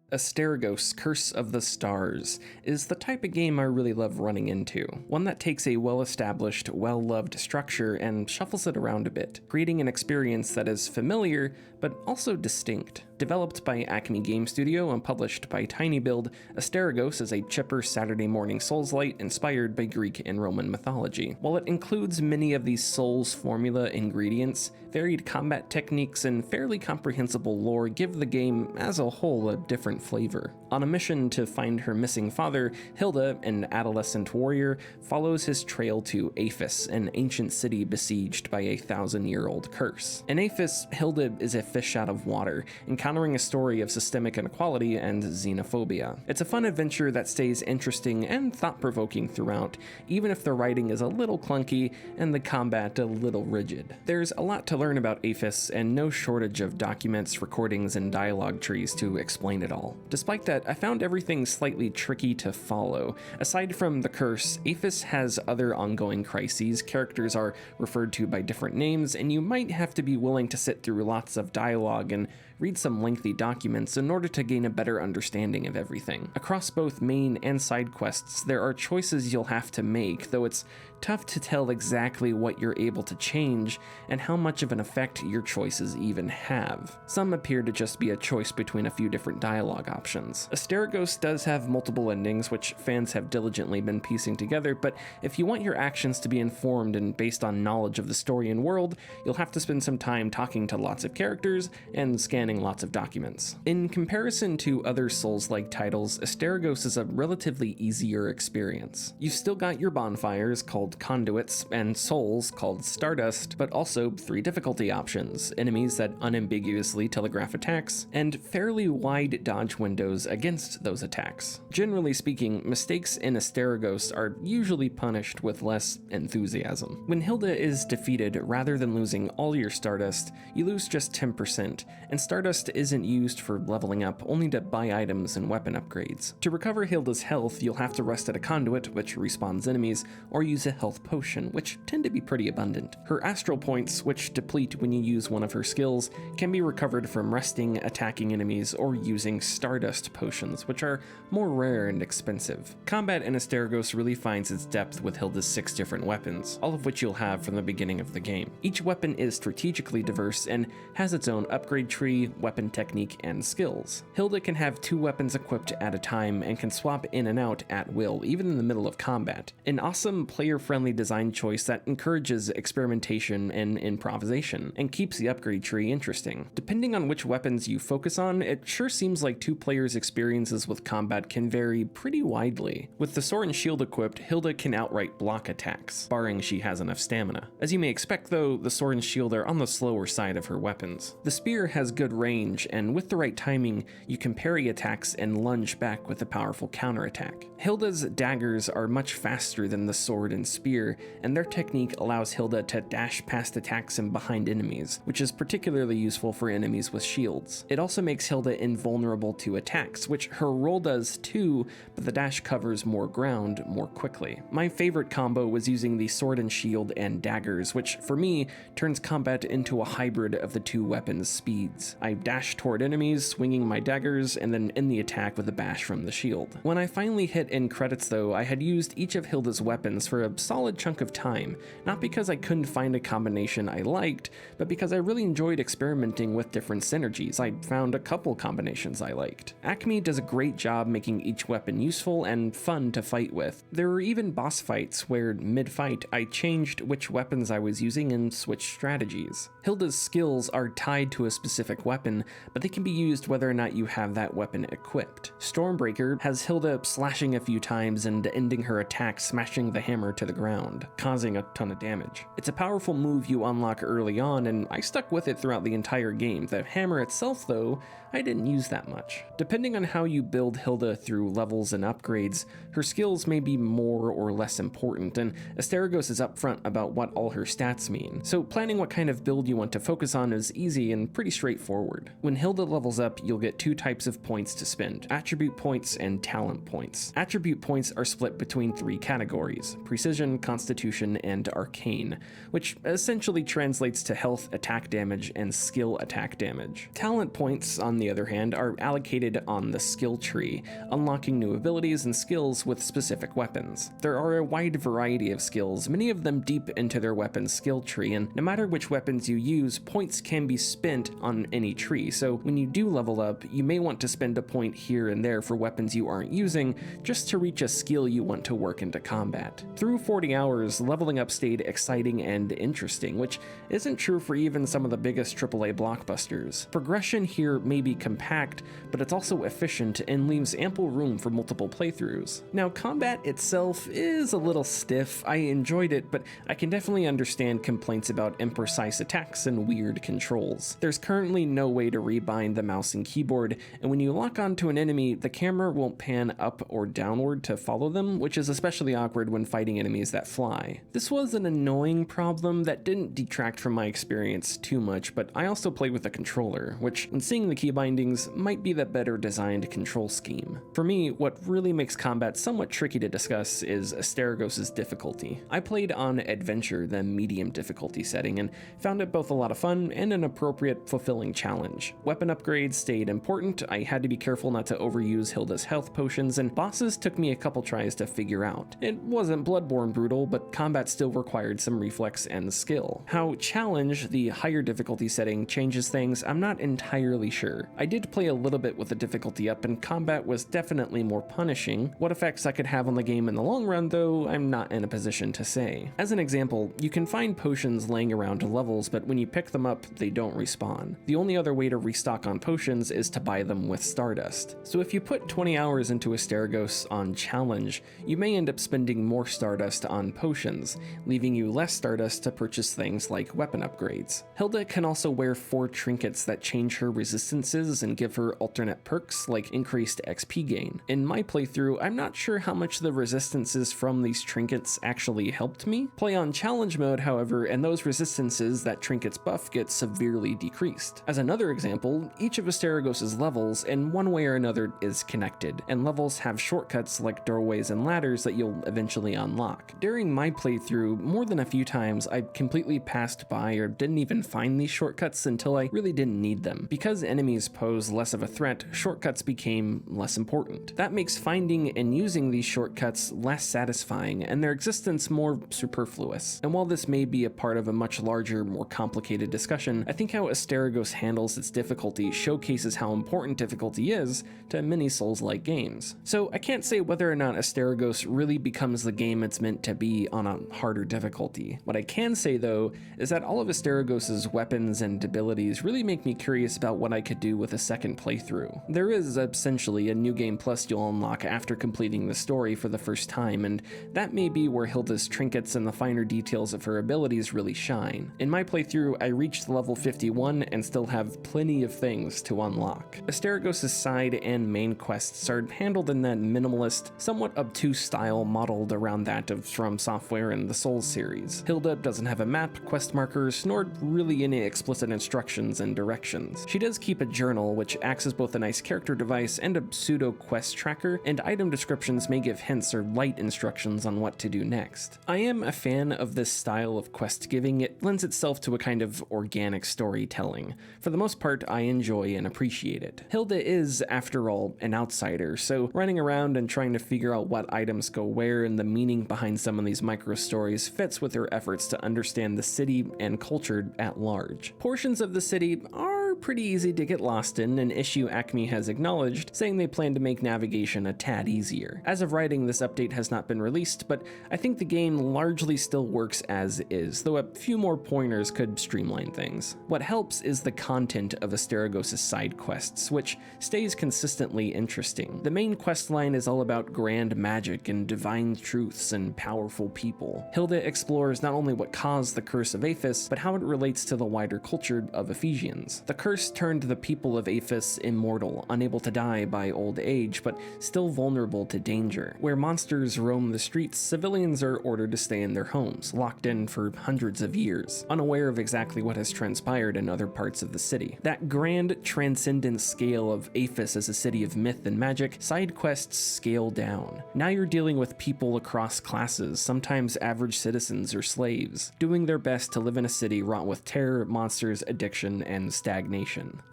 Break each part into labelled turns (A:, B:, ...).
A: Asterigos, Curse of the Stars, is the type of game I really love running into. One that takes a well-established, well-loved structure and shuffles it around a bit, creating an experience that is familiar, but also distinct. Developed by Acme Game Studio and published by TinyBuild, Asterigos is a chipper Saturday morning Souls-light inspired by Greek and Roman mythology. While it includes many of these Souls formula ingredients, varied combat techniques and fairly comprehensible lore give the game as a whole a different flavor. On a mission to find her missing father, Hilda, an adolescent warrior, follows his trail to Aphis, an ancient city besieged by a 1,000-year-old curse. In Aphis, Hilda is a fish out of water, encountering a story of systemic inequality and xenophobia. It's a fun adventure that stays interesting and thought-provoking throughout, even if the writing is a little clunky and the combat a little rigid. There's a lot to learn about Aphis, and no shortage of documents, recordings, and dialogue trees to explain it all. Despite that, I found everything slightly tricky to follow. Aside from the curse, Aphis has other ongoing crises, characters are referred to by different names, and you might have to be willing to sit through lots of dialogue and read some lengthy documents in order to gain a better understanding of everything. Across both main and side quests, there are choices you'll have to make, though it's tough to tell exactly what you're able to change and how much of an effect your choices even have. Some appear to just be a choice between a few different dialogue options. Asterigos does have multiple endings, which fans have diligently been piecing together, but if you want your actions to be informed and based on knowledge of the story and world, you'll have to spend some time talking to lots of characters and scanning lots of documents. In comparison to other Souls-like titles, Asterigos is a relatively easier experience. You've still got your bonfires, called conduits, and souls, called stardust, but also 3 difficulty options, enemies that unambiguously telegraph attacks, and fairly wide dodge windows against those attacks. Generally speaking, mistakes in Asterigos are usually punished with less enthusiasm. When Hilda is defeated, rather than losing all your stardust, you lose just 10%, and stardust isn't used for leveling up, only to buy items and weapon upgrades. To recover Hilda's health, you'll have to rest at a conduit, which respawns enemies, or use a health potion, which tend to be pretty abundant. Her astral points, which deplete when you use one of her skills, can be recovered from resting, attacking enemies, or using stardust potions, which are more rare and expensive. Combat in Asterigos really finds its depth with Hilda's 6 different weapons, all of which you'll have from the beginning of the game. Each weapon is strategically diverse and has its own upgrade tree, weapon technique, and skills. Hilda can have 2 weapons equipped at a time and can swap in and out at will, even in the middle of combat. An awesome player-friendly design choice that encourages experimentation and improvisation, and keeps the upgrade tree interesting. Depending on which weapons you focus on, it sure seems like 2 players' experiences with combat can vary pretty widely. With the sword and shield equipped, Hilda can outright block attacks, barring she has enough stamina. As you may expect though, the sword and shield are on the slower side of her weapons. The spear has good range, and with the right timing, you can parry attacks and lunge back with a powerful counterattack. Hilda's daggers are much faster than the sword and spear, and their technique allows Hilda to dash past attacks and behind enemies, which is particularly useful for enemies with shields. It also makes Hilda invulnerable to attacks, which her roll does too, but the dash covers more ground more quickly. My favorite combo was using the sword and shield and daggers, which for me turns combat into a hybrid of the 2 weapons' speeds. I dash toward enemies, swinging my daggers, and then end the attack with a bash from the shield. When I finally hit end credits though, I had used each of Hilda's weapons for a solid chunk of time, not because I couldn't find a combination I liked, but because I really enjoyed experimenting with different synergies. I found a couple combinations I liked. Acme does a great job making each weapon useful and fun to fight with. There were even boss fights where, mid-fight, I changed which weapons I was using and switched strategies. Hilda's skills are tied to a specific weapon, but they can be used whether or not you have that weapon equipped. Stormbreaker has Hilda slashing a few times and ending her attack smashing the hammer to the ground, causing a ton of damage. It's a powerful move you unlock early on, and I stuck with it throughout the entire game. The hammer itself, though, I didn't use that much. Depending on how you build Hilda through levels and upgrades, her skills may be more or less important, and Asterigos is upfront about what all her stats mean, so planning what kind of build you want to focus on is easy and pretty straightforward. forward. When Hilda levels up, you'll get two types of points to spend: attribute points and talent points. Attribute points are split between three categories: precision, constitution, and arcane, which essentially translates to health, attack damage, and skill attack damage. Talent points, on the other hand, are allocated on the skill tree, unlocking new abilities and skills with specific weapons. There are a wide variety of skills, many of them deep into their weapon's skill tree, and no matter which weapons you use, points can be spent on any tree, so when you do level up, you may want to spend a point here and there for weapons you aren't using, just to reach a skill you want to work into combat. Through 40 hours, leveling up stayed exciting and interesting, which isn't true for even some of the biggest AAA blockbusters. Progression here may be compact, but it's also efficient and leaves ample room for multiple playthroughs. Now, combat itself is a little stiff. I enjoyed it, but I can definitely understand complaints about imprecise attacks and weird controls. There's currently no way to rebind the mouse and keyboard, and when you lock onto an enemy, the camera won't pan up or downward to follow them, which is especially awkward when fighting enemies that fly. This was an annoying problem that didn't detract from my experience too much, but I also played with a controller, which, when seeing the key bindings, might be the better designed control scheme. For me, what really makes combat somewhat tricky to discuss is Asterigos' difficulty. I played on Adventure, the medium difficulty setting, and found it both a lot of fun and an appropriate, fulfilling challenge. Weapon upgrades stayed important, I had to be careful not to overuse Hilda's health potions, and bosses took me a couple tries to figure out. It wasn't Bloodborne brutal, but combat still required some reflex and skill. How Challenge, the higher difficulty setting, changes things, I'm not entirely sure. I did play a little bit with the difficulty up, and combat was definitely more punishing. What effects I could have on the game in the long run, though, I'm not in a position to say. As an example, you can find potions laying around levels, but when you pick them up, they don't respawn. The only other way to restock on potions is to buy them with Stardust. So if you put 20 hours into Asterigos on Challenge, you may end up spending more Stardust on potions, leaving you less Stardust to purchase things like weapon upgrades. Hilda can also wear 4 trinkets that change her resistances and give her alternate perks like increased XP gain. In my playthrough, I'm not sure how much the resistances from these trinkets actually helped me. Play on Challenge mode, however, and those resistances that trinkets buff get severely decreased. As another example, each of Asterigos' levels, in one way or another, is connected, and levels have shortcuts like doorways and ladders that you'll eventually unlock. During my playthrough, more than a few times, I completely passed by or didn't even find these shortcuts until I really didn't need them. Because enemies pose less of a threat, shortcuts became less important. That makes finding and using these shortcuts less satisfying, and their existence more superfluous. And while this may be a part of a much larger, more complicated discussion, I think how Asterigos handles its difficulty showcases how important difficulty is to many Souls-like games. So I can't say whether or not Asterigos really becomes the game it's meant to be on a harder difficulty. What I can say though is that all of Asterigos' weapons and abilities really make me curious about what I could do with a second playthrough. There is essentially a New Game Plus you'll unlock after completing the story for the first time, and that may be where Hilda's trinkets and the finer details of her abilities really shine. In my playthrough, I reached level 51 and still have plenty of things to unlock. Asterigos' side and main quests are handled in that minimalist, somewhat obtuse style modeled around that of From Software and the Souls series. Hilda doesn't have a map, quest markers, nor really any explicit instructions and directions. She does keep a journal, which acts as both a nice character device and a pseudo quest tracker, and item descriptions may give hints or light instructions on what to do next. I am a fan of this style of quest giving. It lends itself to a kind of organic storytelling. For the most part, I enjoy and appreciate it. Hilda is, after all, an outsider, so running around and trying to figure out what items go where and the meaning behind some of these micro stories fits with her efforts to understand the city and culture at large. Portions of the city are pretty easy to get lost in, an issue Acme has acknowledged, saying they plan to make navigation a tad easier. As of writing, this update has not been released, but I think the game largely still works as is, though a few more pointers could streamline things. What helps is the content of Asterigos' side quests, which stays consistently interesting. The main quest line is all about grand magic and divine truths and powerful people. Hilda explores not only what caused the Curse of Aphis, but how it relates to the wider culture of Ephesians. The curse turned the people of Aphis immortal, unable to die by old age, but still vulnerable to danger. Where monsters roam the streets, civilians are ordered to stay in their homes, locked in for hundreds of years, unaware of exactly what has transpired in other parts of the city. That grand, transcendent scale of Aphis as a city of myth and magic, side quests scale down. Now you're dealing with people across classes, sometimes average citizens or slaves, doing their best to live in a city wrought with terror, monsters, addiction, and stagnation.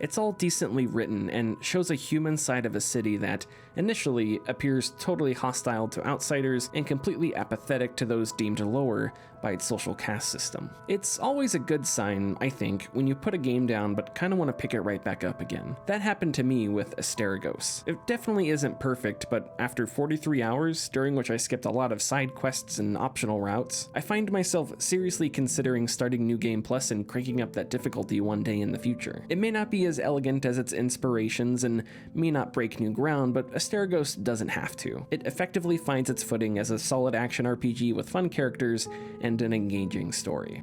A: It's all decently written and shows a human side of a city that, initially, appears totally hostile to outsiders and completely apathetic to those deemed lower by its social caste system. It's always a good sign, I think, when you put a game down but kind of want to pick it right back up again. That happened to me with Asterigos. It definitely isn't perfect, but after 43 hours, during which I skipped a lot of side quests and optional routes, I find myself seriously considering starting New Game Plus and cranking up that difficulty one day in the future. It may not be as elegant as its inspirations and may not break new ground, but Asterigos doesn't have to. It effectively finds its footing as a solid action RPG with fun characters and an engaging story.